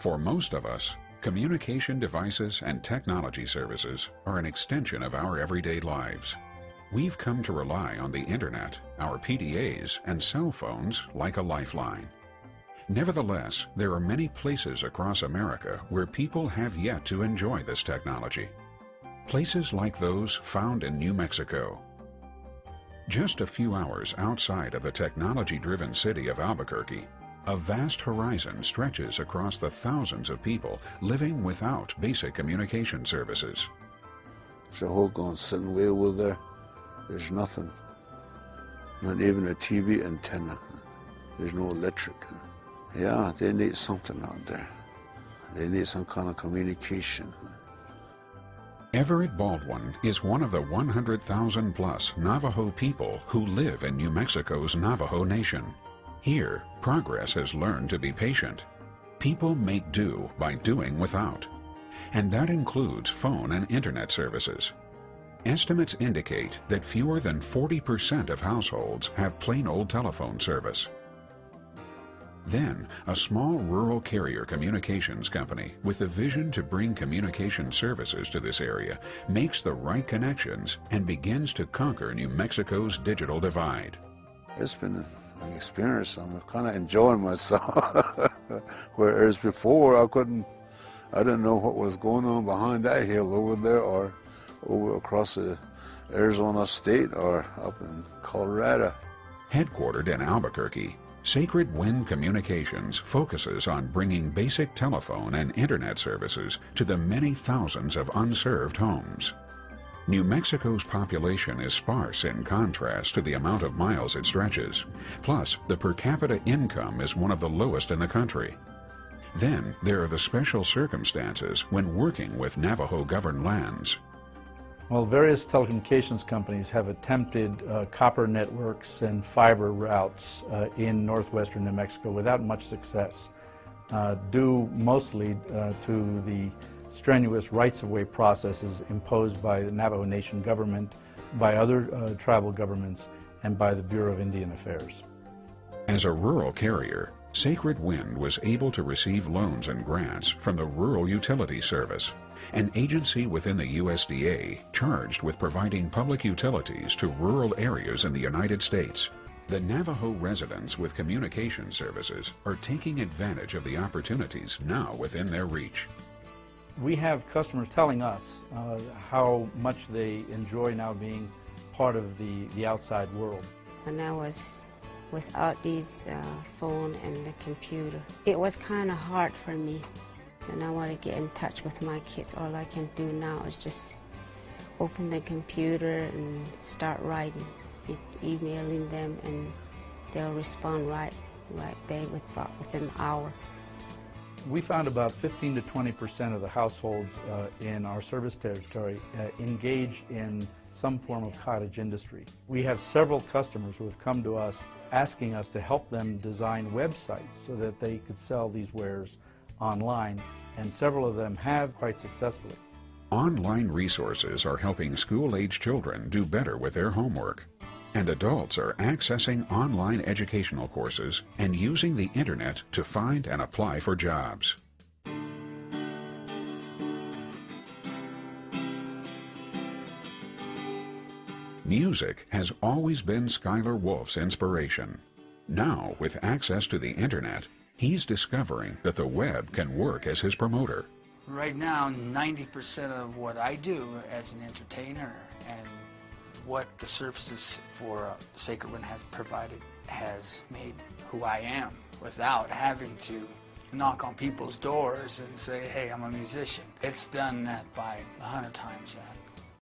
For most of us, communication devices and technology services are an extension of our everyday lives. We've come to rely on the internet, our PDAs, and cell phones like a lifeline. Nevertheless, there are many places across America where people have yet to enjoy this technology. Places like those found in New Mexico. Just a few hours outside of the technology-driven city of Albuquerque, a vast horizon stretches across the thousands of people living without basic communication services. There's a hole going sitting way over there. There's nothing. Not even a TV antenna. There's no electric. Yeah, they need something out there. They need some kind of communication. Everett Baldwin is one of the 100,000 plus Navajo people who live in New Mexico's Navajo Nation. Here, progress has learned to be patient. People make do by doing without, and that includes phone and internet services. Estimates indicate that fewer than 40% of households have plain old telephone service. Then, a small rural carrier communications company with the vision to bring communication services to this area makes the right connections and begins to conquer New Mexico's digital divide. It's been an experience. I'm kind of enjoying myself. Whereas before, I didn't know what was going on behind that hill over there or over across the Arizona state or up in Colorado. Headquartered in Albuquerque, Sacred Wind Communications focuses on bringing basic telephone and internet services to the many thousands of unserved homes. New Mexico's population is sparse in contrast to the amount of miles it stretches. Plus, the per capita income is one of the lowest in the country. Then, there are the special circumstances when working with Navajo-governed lands. Well, various telecommunications companies have attempted copper networks and fiber routes in northwestern New Mexico without much success, due mostly to the strenuous rights-of-way processes imposed by the Navajo Nation government, by other tribal governments, and by the Bureau of Indian Affairs. As a rural carrier, Sacred Wind was able to receive loans and grants from the Rural Utility Service, an agency within the USDA charged with providing public utilities to rural areas in the United States. The Navajo residents with communication services are taking advantage of the opportunities now within their reach. We have customers telling us how much they enjoy now being part of the outside world. When I was without these phone and the computer, it was kind of hard for me. And I want to get in touch with my kids. All I can do now is just open the computer and start writing, emailing them, and they'll respond right back within an hour. We found about 15 to 20% of the households in our service territory engage in some form of cottage industry. We have several customers who have come to us asking us to help them design websites so that they could sell these wares online, and several of them have quite successfully. Online resources are helping school-age children do better with their homework, and adults are accessing online educational courses and using the internet to find and apply for jobs. Music has always been Skylar Wolf's inspiration. Now, with access to the internet, he's discovering that the web can work as his promoter. Right now, 90% of what I do as an entertainer and what the services for Sacred Wind has provided has made who I am without having to knock on people's doors and say, hey, I'm a musician. It's done that by 100 times that.